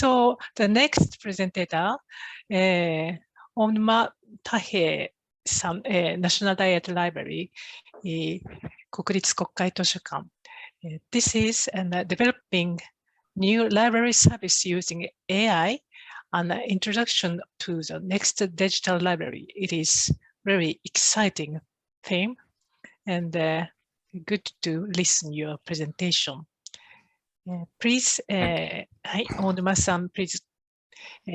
So the next presenter, Onuma Tahee さん、National Diet Library、国立国会図書館。This is developing new library service using AI and introduction to the next digital library. It is very exciting theme and good to listen your presentation. Please, Onuma-san, please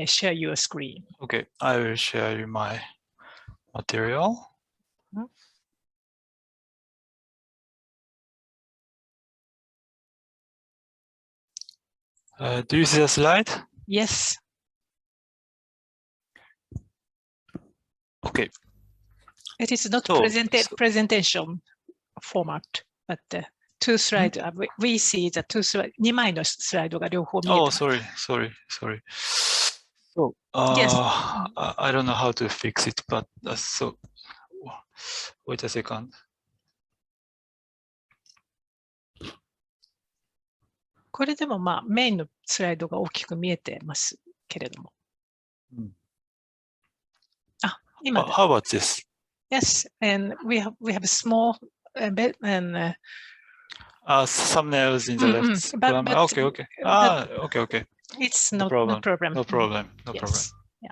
share your screen. Okay, I will share you my material. Do you see the slide? Yes. Okay. It is not presentation format, but two slides. We see the two slides. 2枚のスライドが両方見えてます。Oh, sorry. So, yes. I don't know how to fix it, but so wait a second. これでもまあメインのスライドが大きく見えてますけれども。あ、今。How about this? Yes, and we have a small bit and thumbnails in the left. But, okay. Okay. It's no problem. No problem. Yes. Yeah.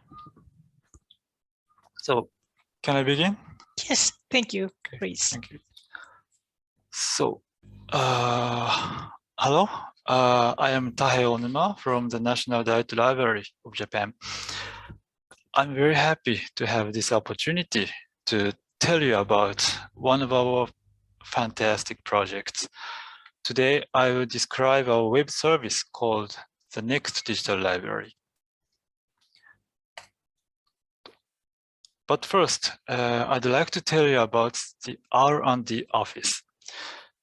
So, can I begin? Yes, thank you. Okay, please. Thank you. So, hello. I am Tahee Onuma from the National Diet Library of Japan. I'm very happy to have this opportunity to tell you about one of our fantastic projects. Today, I will describe our web service called the Next Digital Library. But first, I'd like to tell you about the R&D office.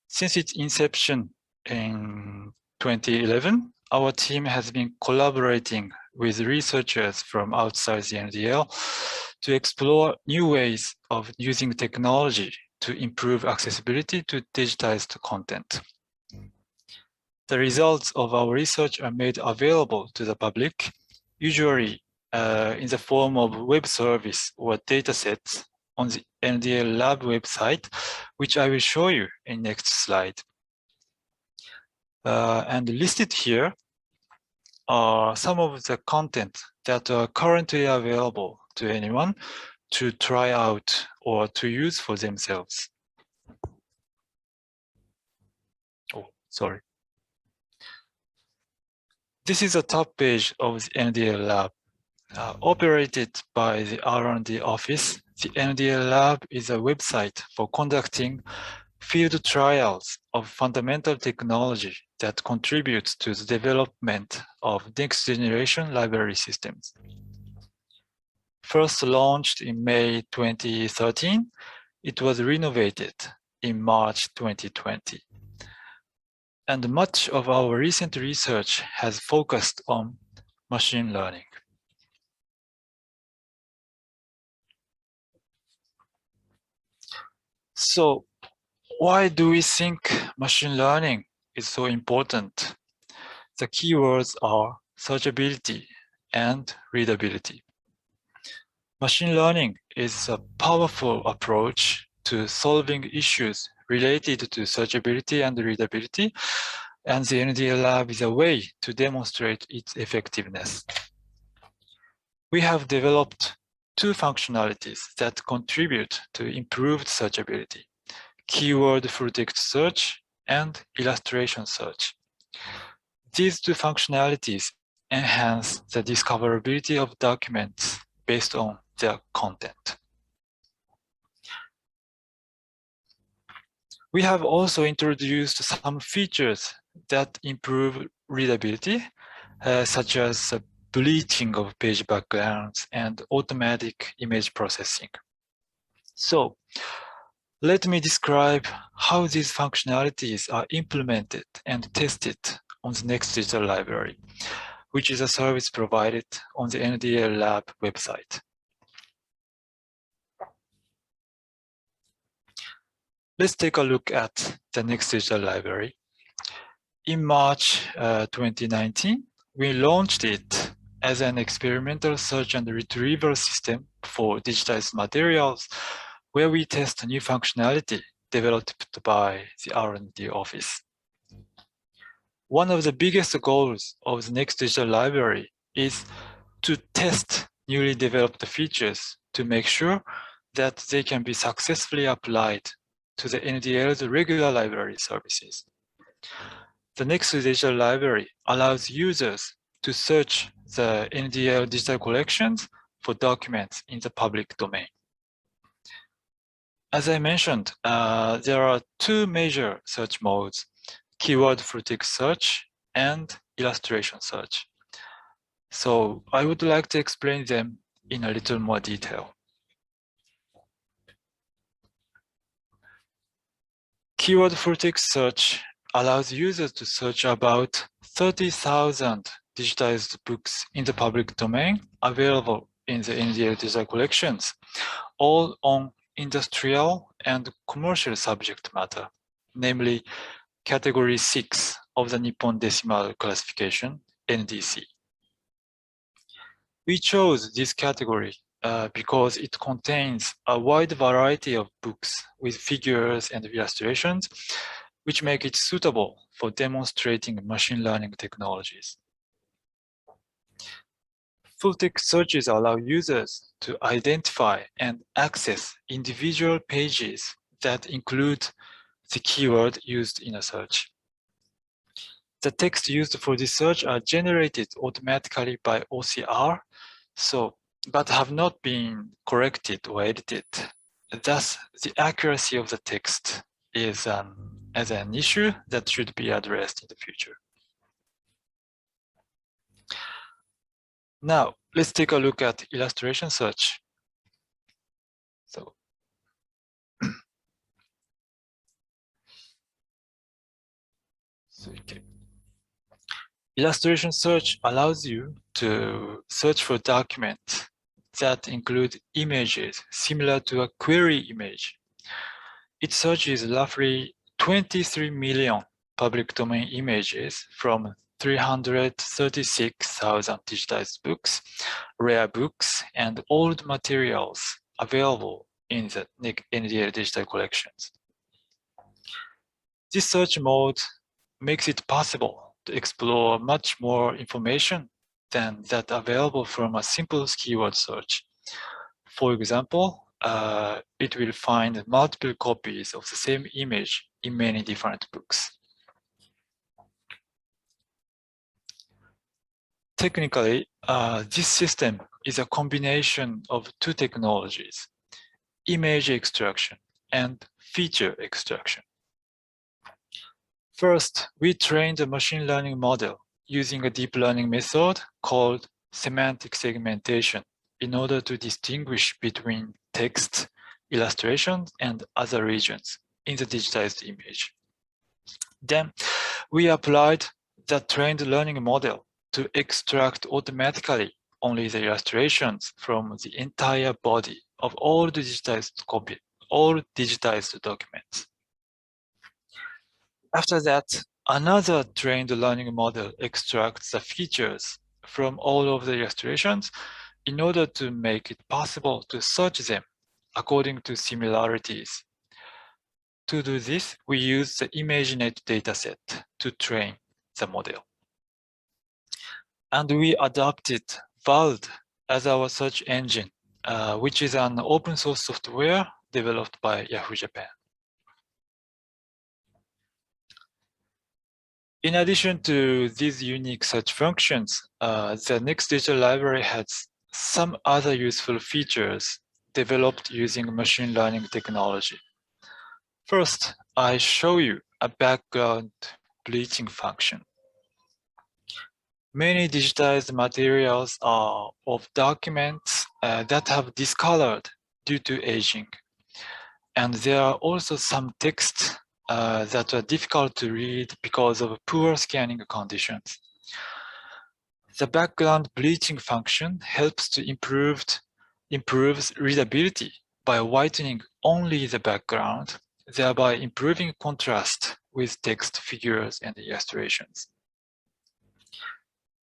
Since its inception in 2011, our team has been collaborating with researchers from outside the NDL to explore new ways of using technology to improve accessibility to digitized content. The results of our research are made available to the public, usually in the form of web service or datasets on the NDL Lab website, which I will show you in next slide. And listed here are some of the content that are currently available to anyone to try out or to use for themselves. Oh, sorry. This is the top page of the NDL Lab. Operated by the R&D office, the NDL Lab is a website for conducting field trials of fundamental technology that contributes to the development of next generation library systems. First launched in May 2013, it was renovated in March 2020. And much of our recent research has focused on machine learning. So, why do we think machine learning is so important? The keywords are searchability and readability. Machine learning is a powerful approach to solving issues related to searchability and readability, and the NDL Lab is a way to demonstrate its effectiveness. We have developed two functionalities that contribute to improved searchability: keyword full text search and illustration search. These two functionalities enhance the discoverability of documents based on their content. We have also introduced some features that improve readability, such as bleaching of page backgrounds and automatic image processing. So, let me describe how these functionalities are implemented and tested on the Next Digital Library, which is a service provided on the NDL Lab website. Let's take a look at the Next Digital Library. In March 2019, We launched it as an experimental search and retrieval system for digitized materials, where we test new functionality developed by the R&D office. One of the biggest goals of the next digital library is to test newly developed features to make sure that they can be successfully applied to the NDL's regular library services. The next digital library allows users to search the NDL digital collections for documents in the public domain. As I mentioned, there are two major search modes: keyword full text search and illustration search. So I would like to explain them in a little more detail. Keyword full text search allows users to search about 30,000 digitized books in the public domain available in the NDL digital collections, all on industrial and commercial subject matter, namely category 6 of the Nippon Decimal Classification, NDC. We chose this category because it contains a wide variety of books with figures and illustrations, which make it suitable for demonstrating machine learning technologies. Full-text searches allow users to identify and access individual pages that include the keyword used in a search. The text used for this search are generated automatically by OCR, but have not been corrected or edited. Thus, the accuracy of the text is an issue that should be addressed in the future. Now, let's take a look at illustration search. Illustration search allows you to search for documents that include images similar to a query image. It searches roughly 23 million public domain images from 336,000 digitized books, rare books, and old materials available in the NDL digital collections. This search mode makes it possible to explore much more information than that available from a simple keyword search. For example, it will find multiple copies of the same image in many different books. Technically, this system is a combination of two technologies: image extraction and feature extraction. First, we trained a machine learning model using a deep learning method called semantic segmentation in order to distinguish between text, illustrations, and other regions in the digitized image. Then, we applied the trained learning model to extract automatically only the illustrations from the entire body of all digitized documents. After that, another trained learning model extracts the features from all of the illustrations in order to make it possible to search them according to similarities. To do this, we use the ImageNet dataset to train the model. And we adopted VALD as our search engine, which is an open source software developed by Yahoo Japan. In addition to these unique search functions, the next digital library has some other useful features developed using machine learning technology. First, I show you a background bleaching function. Many digitized materials are of documents that have discolored due to aging. And there are also some texts that are difficult to read because of poor scanning conditions. The background bleaching function helps to improves readability by whitening only the background, thereby improving contrast with text, figures, and illustrations.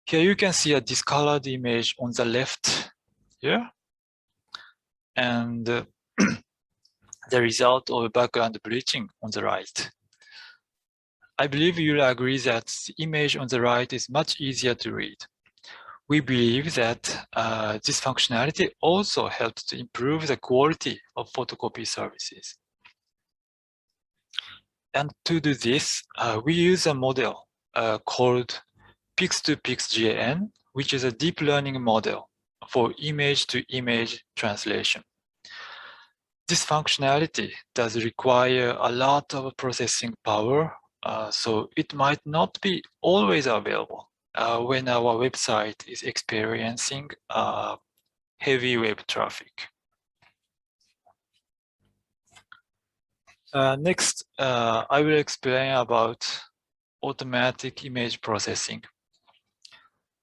Here you can see a discolored image on the left here, and the result of background bleaching on the right. I believe you'll agree that the image on the right is much easier to read. We believe that this functionality also helps to improve the quality of photocopy services. And to do this, we use a model called Pix2Pix-GAN, which is a deep learning model for image-to-image translation. This functionality does require a lot of processing power, so it might not be always available when our website is experiencing heavy web traffic. Next, I will explain about automatic image processing.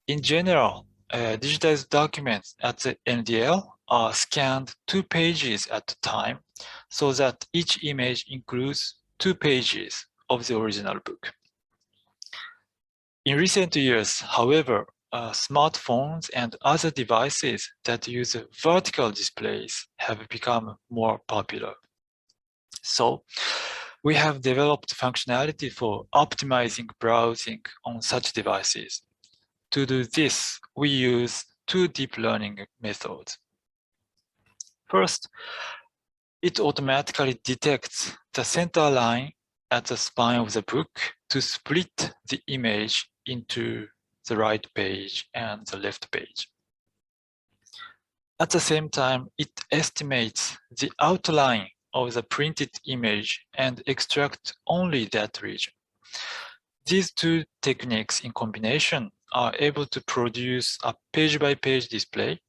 In general, digitized documents at the NDL are scanned 2 pages at a time, so that each image includes 2 pages of the original book. In recent years, however, smartphones and other devices that use vertical displays have become more popular. So, we have developed functionality for optimizing browsing on such devices. To do this, we use 2 deep learning methods. First, it automatically detects the center line at the spine of the book to split the image into the right page and the left page. At the same time, it estimates the outline of the printed image and extracts only that region. These 2 techniques in combination are able to produce a page-by-page display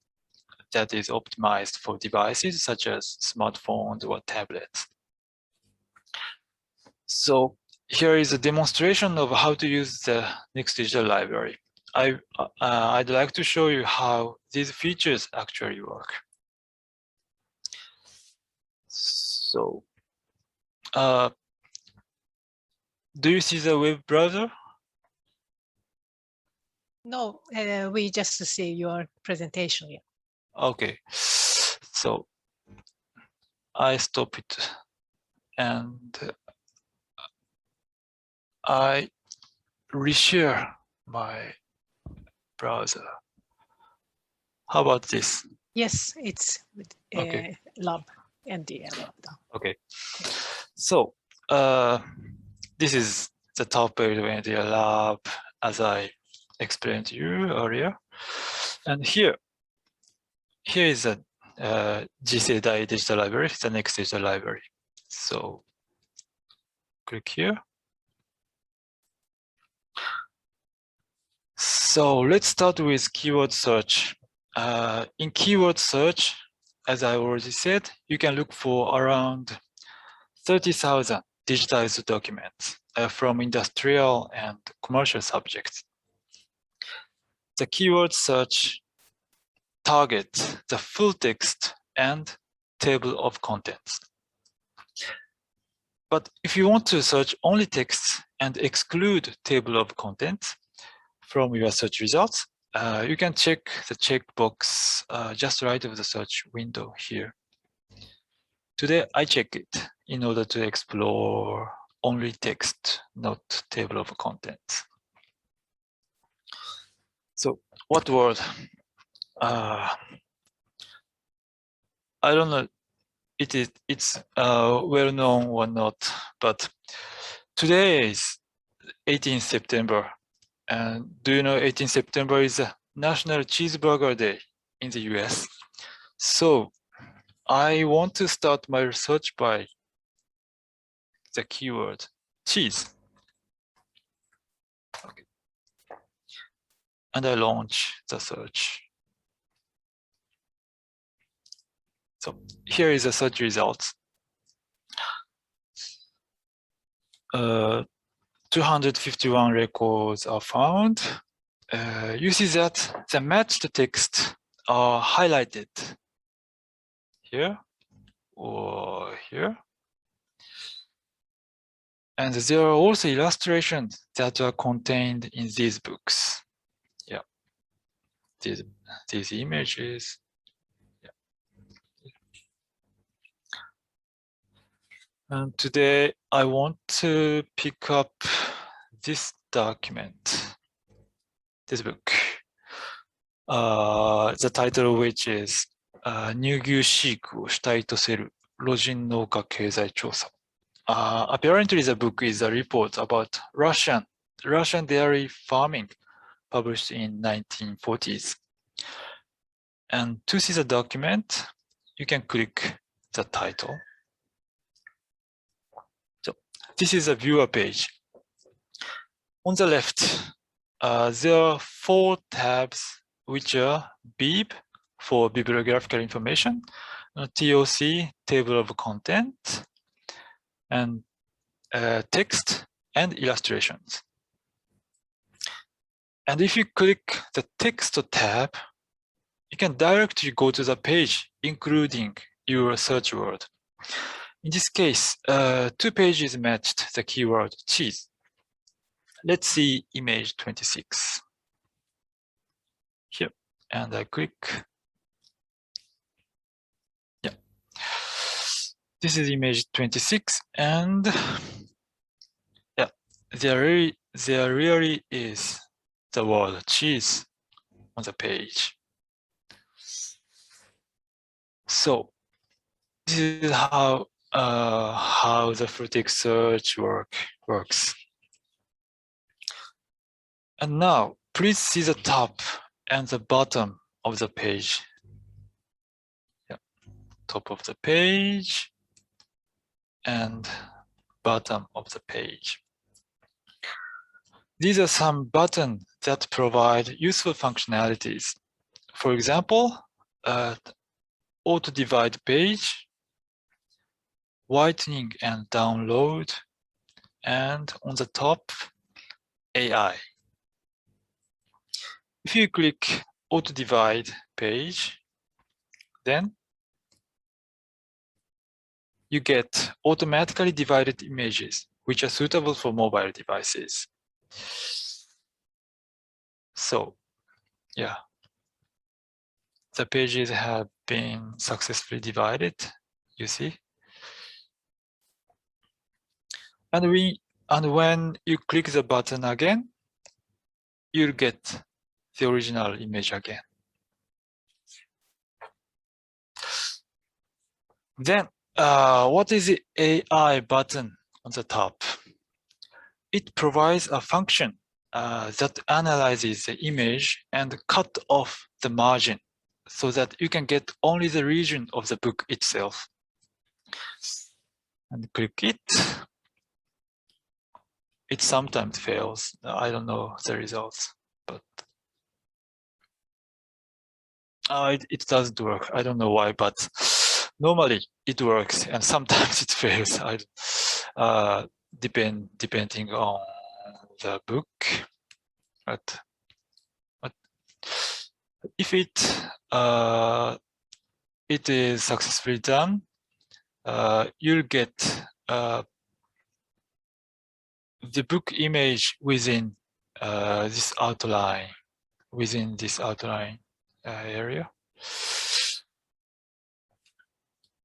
that is optimized for devices such as smartphones or tablets. So here is a demonstration of how to use the Next Digital Library. I'd like to show you how these features actually work. So, do you see the web browser? No, we just see your presentation here. Okay, so I stop it and I reshare my browser. How about this? Yes, it's Okay. lab, NDL lab. Okay, so this is the top page of NDL lab as I explained to you earlier. And here is a次世代 digital library, the next digital library. So click here. So let's start with keyword search. In keyword search, as I already said, you can look for around 30,000 digitized documents from industrial and commercial subjects. The keyword search targets the full text and table of contents. But if you want to search only text and exclude table of contents from your search results, you can check the checkbox just right of the search window here. Today, I check it in order to explore only text, not table of contents. So, what word? I don't know it's well known or not, but today is 18th September. And do you know 18th September is a National Cheeseburger Day in the US? So I want to start my research by the keyword cheese. Okay. And I launch the search. So here is the search results. 251 records are found. You see that the matched text are highlighted here or here. And there are also illustrations that are contained in these books. Yeah. these images. Yeah. And today I want to pick up this document, this book. The title of which is 乳牛飼育を主体とする路人農家経済調査. Apparently the book is a report about Russian dairy farming published in 1940s. And to see the document, you can click the title. So this is a viewer page. On the left, there are 4 tabs which are BIB for bibliographical information, TOC, table of content, and text and illustrations. And if you click the text tab, you can directly go to the page, including your search word. In this case, 2 pages matched the keyword cheese. Let's see image 26. Here, and I click. Yeah. This is image 26, and yeah, there really is the word cheese on the page. So this is how the full text search works. And now, please see the top and the bottom of the page. Yeah. Top of the page and bottom of the page. These are some buttons that provide useful functionalities. For example, auto-divide page, whitening and download, and on the top, AI. If you click auto-divide page, then you get automatically divided images, which are suitable for mobile devices. So, yeah, the pages have been successfully divided, you see. And when you click the button again, you'll get the original image again. Then, what is the AI button on the top? It provides a function that analyzes the image and cut off the margin so that you can get only the region of the book itself. And click it. It sometimes fails. I don't know the results, but it doesn't work. I don't know why, but normally it works, and sometimes it fails. Depending on the book. But if it is successfully done, you'll get the book image within this outline area.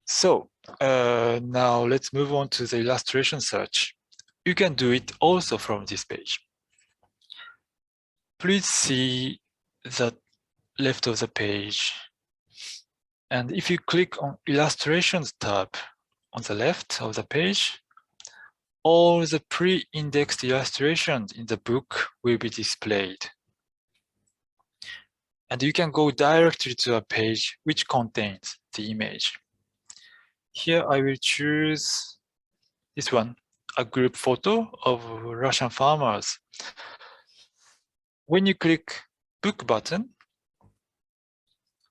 So now let's move on to the illustration search. You can do it also from this page. Please see the left of the page. And if you click on Illustrations tab on the left of the page, all the pre-indexed illustrations in the book will be displayed. And you can go directly to a page which contains the image. Here I will choose this one, a group photo of Russian farmers. When you click Book button,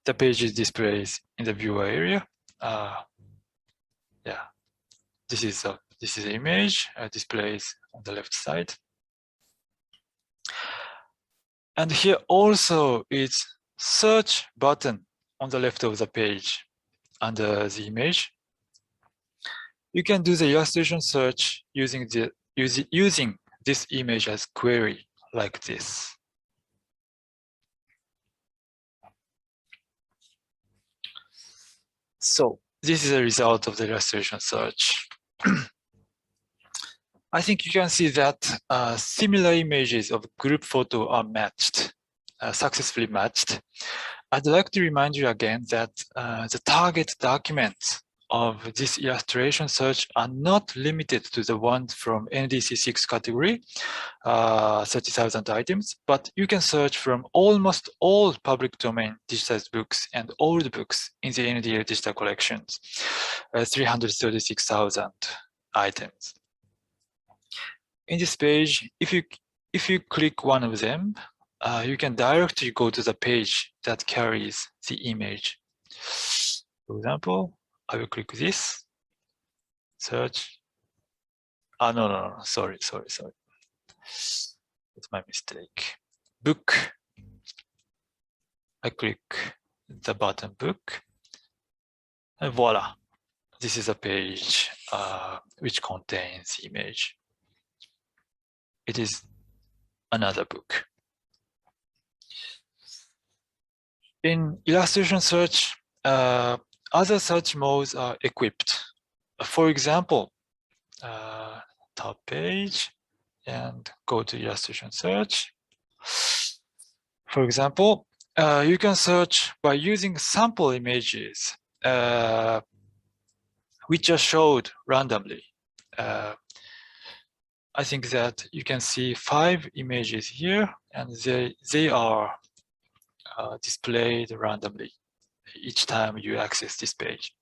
the page is displayed in the viewer area. Yeah, this is the image displays on the left side. And here also is search button on the left of the page under the image. You can do the illustration search using this image as query like this. So this is a result of the illustration search. I think you can see that similar images of group photo are matched, successfully matched. I'd like to remind you again that the target documents of this illustration search are not limited to the ones from NDC 6 category, 30,000 items, but you can search from almost all public domain digitized books and old books in the NDL digital collections, 336,000 items. In this page, if you click one of them, you can directly go to the page that carries the image. For example, I will click this, search. No, sorry. It's my mistake. Book. I click the button book, and voila. This is a page which contains the image. It is another book. In illustration search, other search modes are equipped. For example, top page and go to illustration search. For example, you can search by using sample images, which are showed randomly. I think that you can see 5 images here, and they are displayed randomly each time you access this page.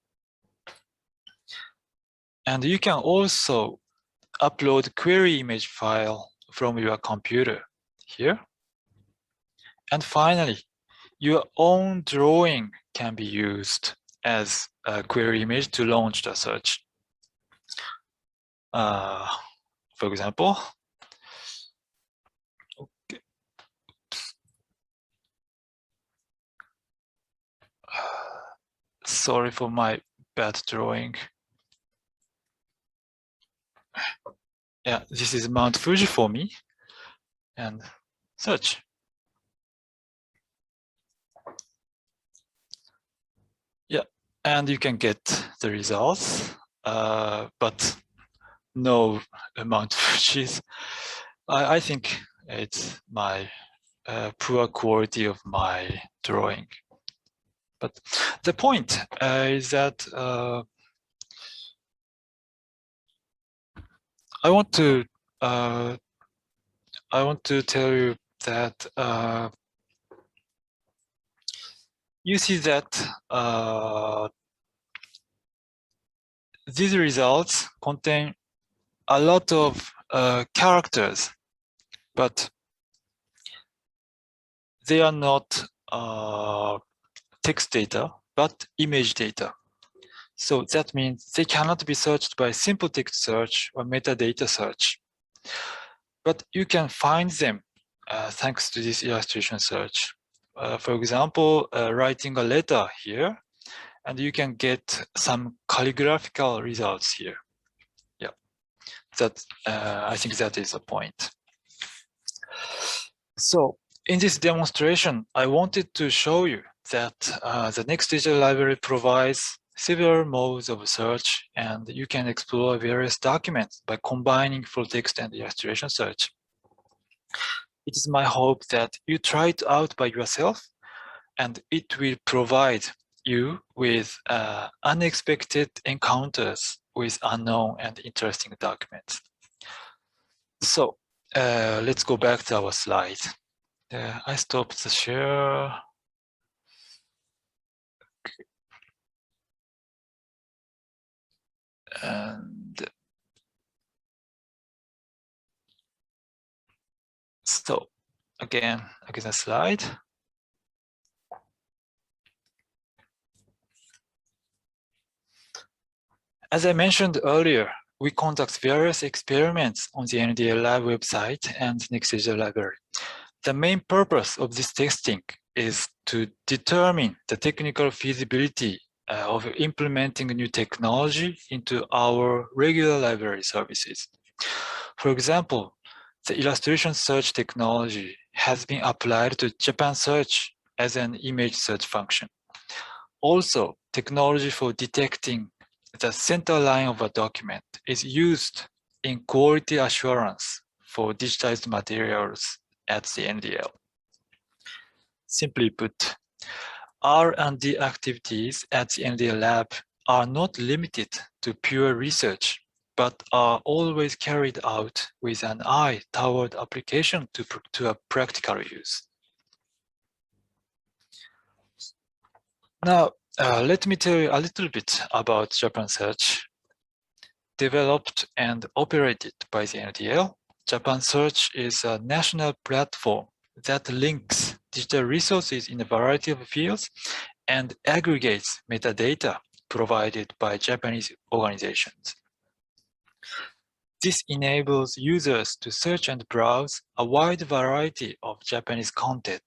And you can also upload query image file from your computer here. And finally, your own drawing can be used as a query image to launch the search. For example, sorry for my bad drawing. Yeah, this is Mount Fuji for me, and search. Yeah, and you can get the results, but no Mount Fuji's. I think it's my poor quality of my drawing. But the point is that I want to tell you that you see that these results contain a lot of characters, but they are not text data, but image data. So that means they cannot be searched by simple text search or metadata search. But you can find them thanks to this illustration search. For example, writing a letter here, and you can get some calligraphical results here. Yeah, that I think that is a point. So in this demonstration, I wanted to show you that the Next Digital Library provides several modes of search, and you can explore various documents by combining full text and illustration search. It is my hope that you try it out by yourself, and it will provide you with unexpected encounters with unknown and interesting documents. So let's go back to our slide. I stopped the share. Okay. And so again the slide. As I mentioned earlier, we conduct various experiments on the NDL Lab website and Next Digital Library. The main purpose of this testing is to determine the technical feasibility of implementing new technology into our regular library services. For example, the illustration search technology has been applied to Japan Search as an image search function. Also, technology for detecting the center line of a document is used in quality assurance for digitized materials at the NDL. Simply put, R&D activities at the NDL lab are not limited to pure research, but are always carried out with an eye toward application to a practical use. Now, let me tell you a little bit about Japan Search. Developed and operated by the NDL, Japan Search is a national platform that links digital resources in a variety of fields and aggregates metadata provided by Japanese organizations. This enables users to search and browse a wide variety of Japanese content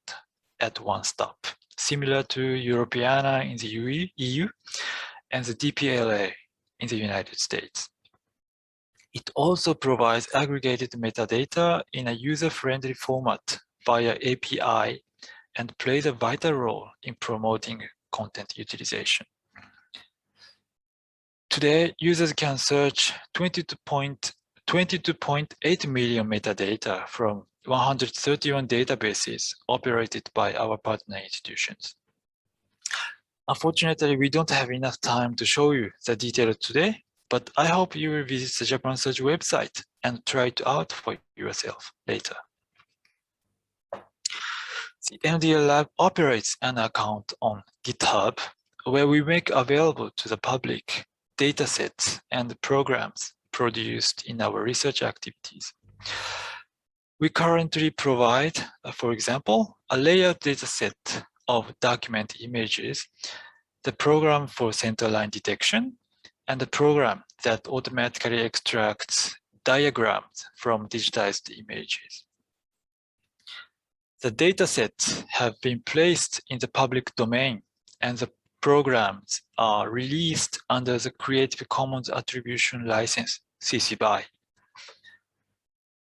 at one stop, similar to Europeana in the EU and the DPLA in the United States. It also provides aggregated metadata in a user-friendly format via API and plays a vital role in promoting content utilization. Today, users can search 22.8 million metadata from 131 databases operated by our partner institutions. Unfortunately, we don't have enough time to show you the details today, but I hope you will visit the Japan Search website and try it out for yourself later. The NDL Lab operates an account on GitHub where we make available to the public datasets and programs produced in our research activities. We currently provide, for example, a layout dataset of document images, the program for centerline detection, and the program that automatically extracts diagrams from digitized images. The datasets have been placed in the public domain, and the programs are released under the Creative Commons Attribution License, CC BY.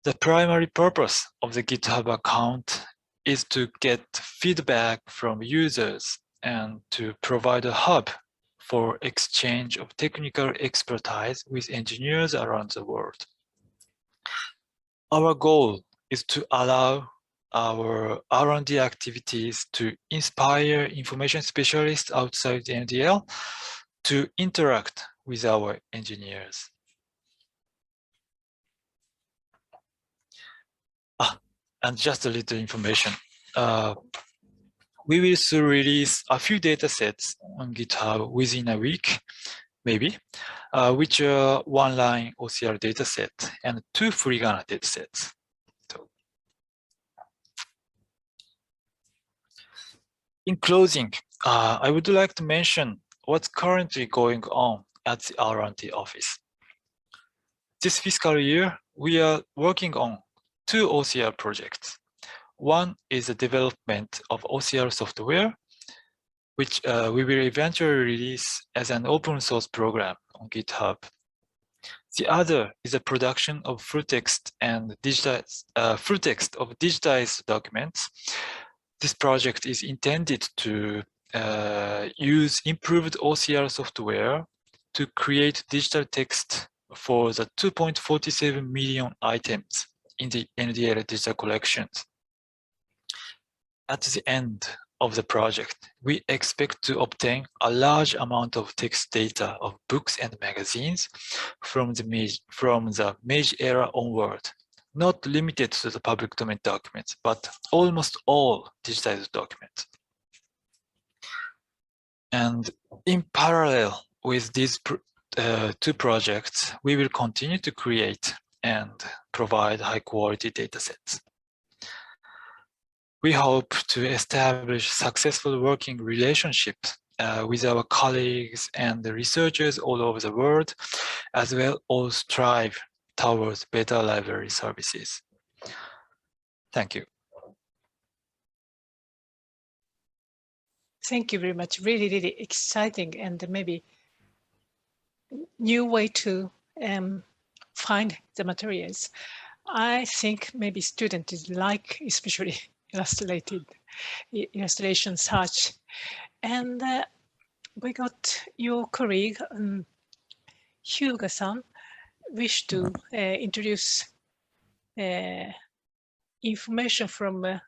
The primary purpose of the GitHub account is to get feedback from users and to provide a hub for exchange of technical expertise with engineers around the world. Our goal is to allow our R&D activities to inspire information specialists outside the NDL to interact with our engineers. And just a little information. We will soon release a few datasets on GitHub within a week, maybe, which are one-line OCR dataset and 2 filigrana datasets. In closing, I would like to mention what's currently going on at the R&D office. This fiscal year, we are working on 2 OCR projects. One is the development of OCR software, which we will eventually release as an open source program on GitHub. The other is the production of full text of digitized documents. This project is intended to use improved OCR software to create digital text for the 2.47 million items in the NDL digital collections. At the end of the project, we expect to obtain a large amount of text data of books and magazines from the Meiji era onward, not limited to the public domain documents, but almost all digitized documents. And in parallel with these 2 projects, we will continue to create and provide high-quality datasets. We hope to establish successful working relationships with our colleagues and the researchers all over the world, as well as strive towards better library services. Thank you. Thank you very much. Really, really exciting and maybe new way to find the materials. I think maybe students like, especially illustration search. And we got your colleague, Hyuga-san, wish to introduce information from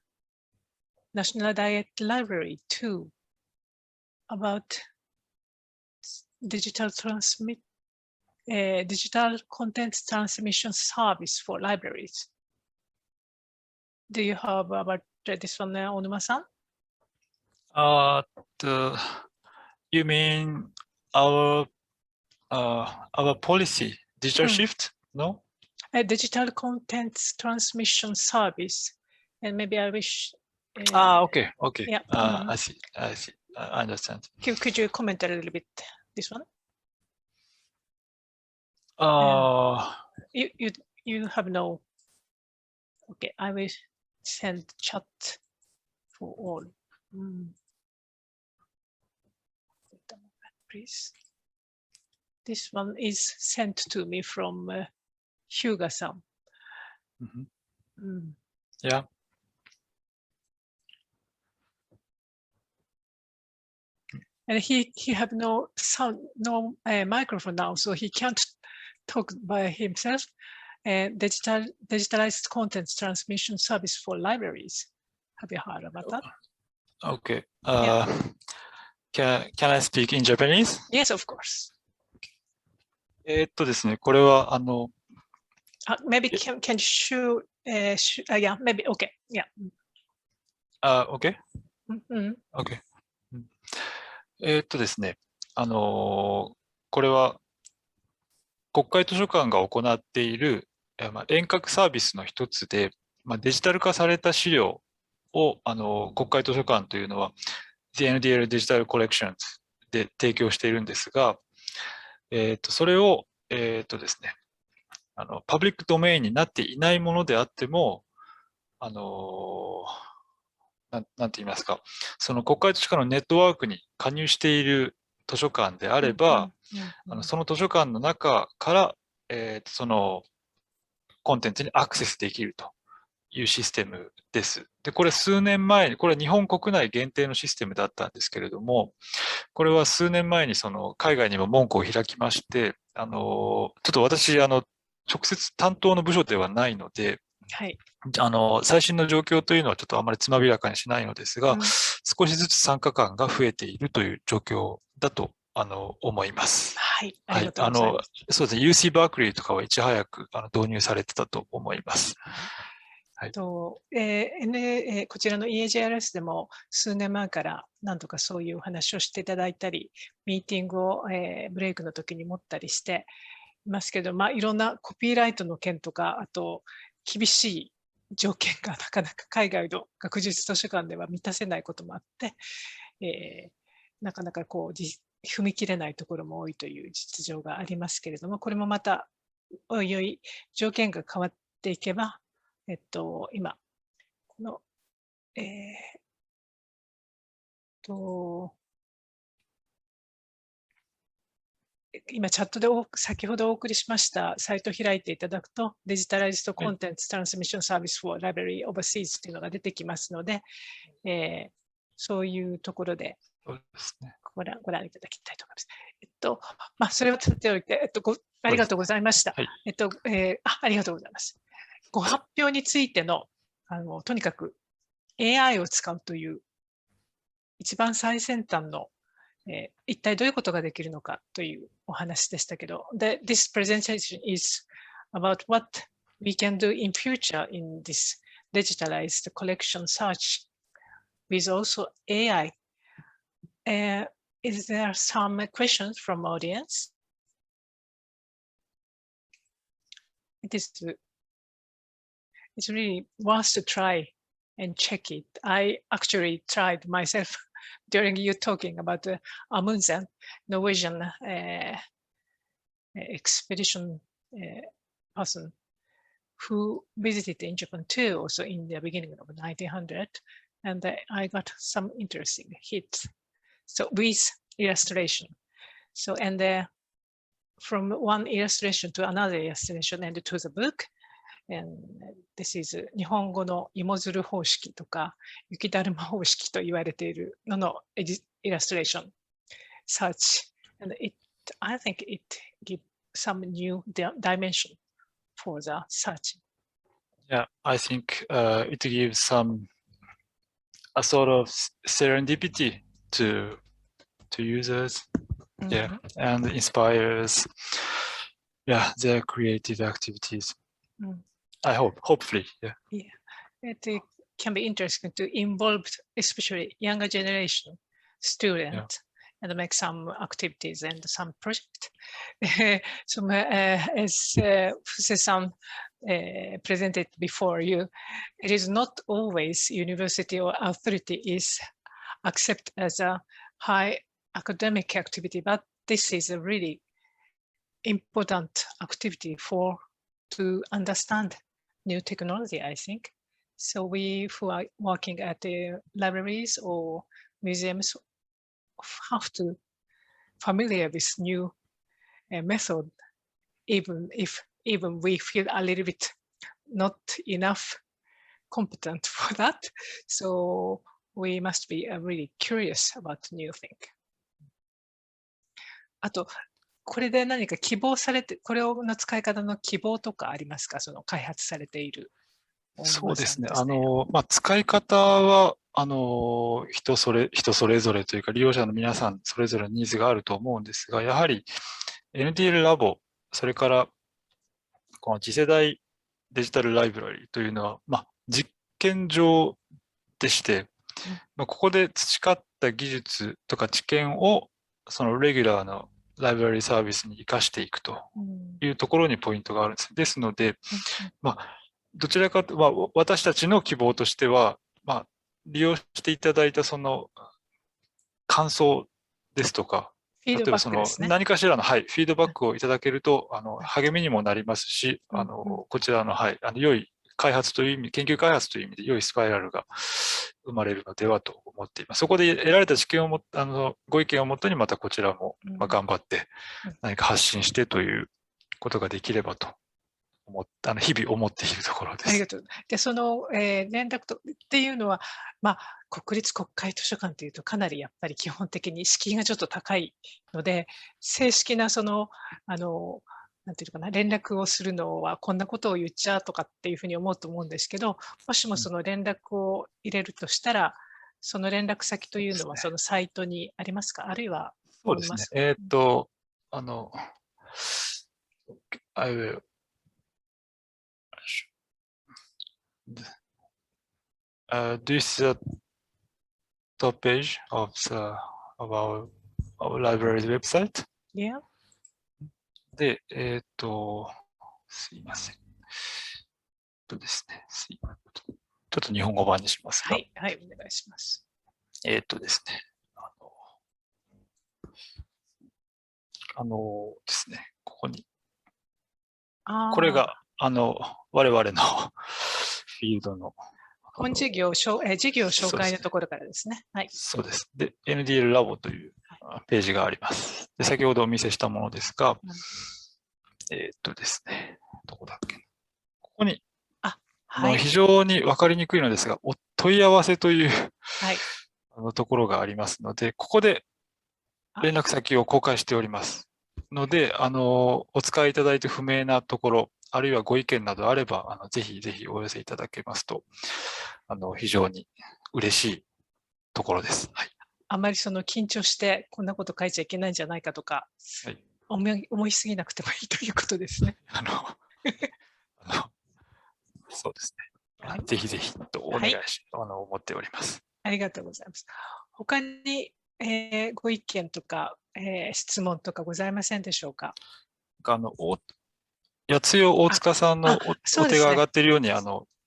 National Diet Library too about digital content transmission service for libraries. Do you have about this one, Onuma-san? You mean our policy, digital shift? No? Digital content transmission service, and maybe I wish. Okay. Yeah. I see. I understand. Could you comment a little bit this one? You have no. Okay, I will send chat for all. Wait a moment, please. This one is sent to me from Hyuga-san. Yeah. And he have no sound, no microphone now, so he can't talk by himself. Digitalized content transmission service for libraries. Have you heard about that? Okay. Can I speak in Japanese? Yes, of course. ですね、これはmaybe can you show? Yeah, maybe okay. Yeah. Okay. Okay. ですね、これは国会図書館が行っている遠隔サービスの一つで、デジタル化された資料を国会図書館というのは The NDL Digital Collections で提供しているんですが、それをですね、パブリックドメインになっていないものであっても、なんて言いますか、その国会図書館のネットワークに加入している図書館であれば、その図書館の中から、そのコンテンツにアクセスできるというシステムです。で、これ数年前に、これは日本国内限定のシステムだったんですけれども、これは数年前にその海外にも門戸を開きまして、ちょっと私、直接担当の部署ではないので、はい。最新の状況というのはちょっとあまりつまびらかにしないのですが、少しずつ参加館が増えているという状況だと思います。はい、ありがとうございます。そうですね、UC バークリーとかはいち早く導入されてたと思います。はい、こちらの EAJRS でも数年前から何とかそういうお話をしていただいたり、ミーティングを、ブレイクの時に持ったりしていますけど、いろんなコピーライトの件とか、あと厳しい条件がなかなか海外の学術図書館では満たせないこともあって、なかなかこう踏み切れないところも多いという実情がありますけれども、これもまたおいおい条件が変わっていけば、今この今チャットで先ほどお送りしましたサイトを開いていただくと、デジタライズドコンテンツトランスミッションサービス for Library Overseas というのが出てきますので、そういうところでご覧いただきたいと思います。それをさておいて、ありがとうございました。ありがとうございます。ご発表についての、とにかく AI を使うという一番最先端の一体どういうことができるのかというお話でしたけど、this presentation is about what we can do in future in this digitalized collection search with also AI. Is there some questions from audience? It's really worth to try and check it. I actually tried myself during you talking about the Amundsen, Norwegian expedition person who visited in Japan too, also in the beginning of 1900, and I got some interesting hits. So with illustration, so and from one illustration to another illustration and to the book. And this is 日本語の芋づる方式とか雪だるま方式と言われているののイラストレーション。search, and I think it gives some new dimension for the search. Yeah, I think it gives a sort of serendipity to users, yeah, and inspires, yeah, their creative activities. I hopefully, yeah. Yeah, it can be interesting to involve, especially younger generation students, and make some activities and some project. So, as Fuse-san presented before you, it is not always university or authority is accepted as a high academic activity, but this is a really important activity to understand new technology, I think. So we who are working at the libraries or museums have to familiar with new method, even we feel a little bit not enough competent for that. So we must be really curious about new thing. あと、これで何か希望されて、これの使い方の希望とかありますか？その開発されている。そうですね。使い方は、人それぞれというか、利用者の皆さんそれぞれニーズがあると思うんですが、やはり NTL ラボ、それからこの次世代デジタルライブラリーというのは、実験場でして、ここで培った技術とか知見をそのレギュラーのライブラリーサービスに生かしていくというところにポイントがあるんです。ですので、どちらかと、私たちの希望としては、利用していただいたその感想ですとか、例えばその何かしらの、フィードバックをいただけると励みにもなりますし、こちらの、良い開発という意味、研究開発という意味で良いスパイラルが生まれるのではと思っています。そこで得られた知見をご意見をもとにまたこちらも頑張って何か発信してということができればと日々思っているところです。ありがとう。で、その、連絡っていうのは、国立国会図書館というとかなりやっぱり基本的に敷居がちょっと高いので、正式なその、なんていうかな、連絡をするのはこんなことを言っちゃうとかっていうふうに思うと思うんですけど、もしもその連絡を入れるとしたら、その連絡先というのはそのサイトにありますか？あるいはそうですね。I will this is the top page of our library's website. Yeah. で、すいません。ですね。ちょっと日本語版にしますが。はい、お願いします。ですね。ですね、ここに。これが、我々のフィールドの。本事業紹介のところからですね。はい。そうです。で、NDL ラボというページがあります。で、先ほどお見せしたものですが、ですね、どこだっけ。ここに、非常に分かりにくいのですが、お問い合わせというところがありますので、ここで連絡先を公開しておりますので、お使いいただいて不明なところ、あるいはご意見などあれば、ぜひぜひお寄せいただけますと、非常に嬉しいところです。はい、あまりその緊張してこんなこと書いちゃいけないんじゃないかとか、思いすぎなくてもいいということですね。そうですね。ぜひぜひとお願いし、思っております。ありがとうございます。他に、ご意見とか、質問とかございませんでしょうか。八代大塚さんのお手が上がっているように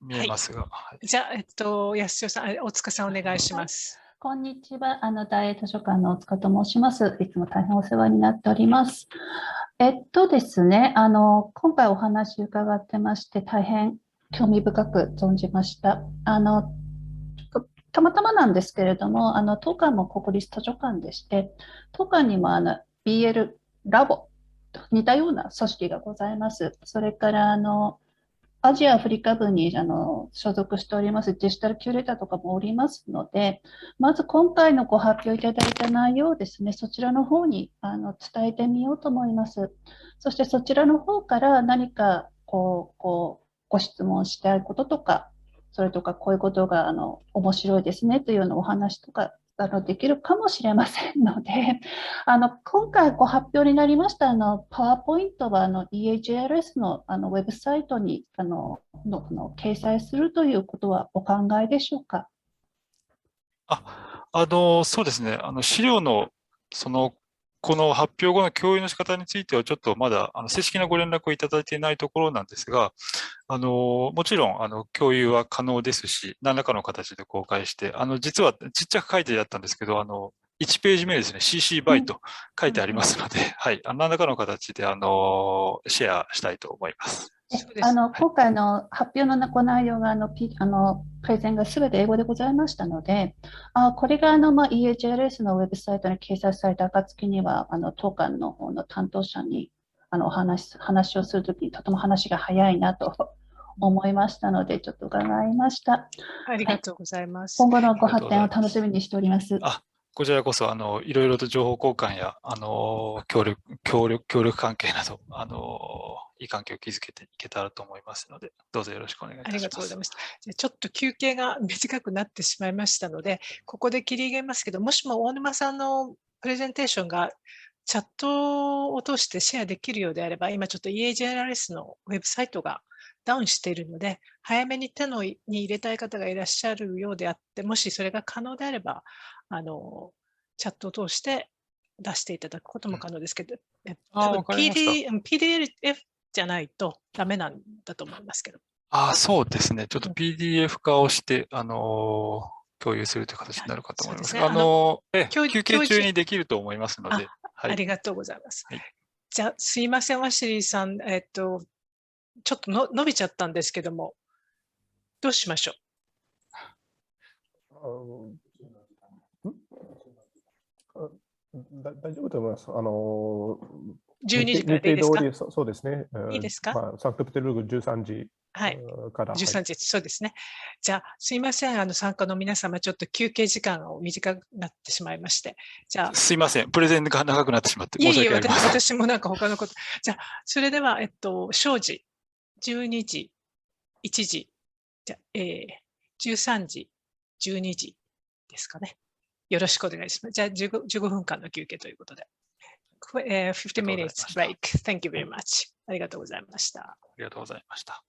見えますが。じゃあ、八代さん、大塚さんお願いします。こんにちは。大英図書館の大塚と申します。いつも大変お世話になっております。ですね、今回お話伺ってまして、大変興味深く存じました。たまたまなんですけれども、当館も国立図書館でして、当館にもBL ラボと似たような組織がございます。それからアジア・アフリカ部に所属しておりますデジタルキュレーターとかもおりますので、まず今回のご発表いただいた内容をですね、そちらの方に伝えてみようと思います。そしてそちらの方から何かご質問したいこととか、それとかこういうことが面白いですねというようなお話とかできるかもしれませんので、今回ご発表になりましたパワーポイントはEAJRS のウェブサイトに掲載するということはお考えでしょうか。そうですね。資料のこの発表後の共有の仕方についてはちょっとまだ正式なご連絡をいただいていないところなんですが、もちろん共有は可能ですし、何らかの形で公開して、実はちっちゃく書いてあったんですけど、1ページ目ですね、CC バイと書いてありますので、はい、何らかの形でシェアしたいと思います。今回の発表のご内容がプレゼンがすべて英語でございましたので、これがEAJRS のウェブサイトに掲載された暁には当館の方の担当者に話をするときにとても話が早いなと思いましたので、ちょっと伺いました。ありがとうございます。今後のご発展を楽しみにしております。こちらこそいろいろと情報交換や協力関係などいい関係を築けていけたらと思いますので、どうぞよろしくお願いいたします。ありがとうございます。じゃあちょっと休憩が短くなってしまいましたので、ここで切り上げますけど、もしも大沼さんのプレゼンテーションがチャットを通してシェアできるようであれば、今ちょっと EAJRS のウェブサイトがダウンしているので、早めに手に入れたい方がいらっしゃるようであって、もしそれが可能であれば、チャットを通して出していただくことも可能ですけど、PDF じゃないとダメなんだと思いますけど。そうですね。ちょっと PDF 化をして、共有するという形になるかと思います。休憩中にできると思いますので。ありがとうございます。はい、じゃあ、すいません、ワシリーさん、ちょっと伸びちゃったんですけども、どうしましょう。大丈夫と思います。12時からでいいですか？そうですね。いいですか？サンクトペテルブルク13時から。13時、そうですね。じゃあ、すいません、参加の皆様、ちょっと休憩時間が短くなってしまいまして。じゃあ、すいません、プレゼンが長くなってしまって、申し訳ありません。私もなんか他のこと。じゃあ、それでは、正時、12時、1時、じゃ13時、12時ですかね。よろしくお願いします。じゃあ、15分間の休憩ということで。15 minutes break. Thank you very much. ありがとうございました。ありがとうございました。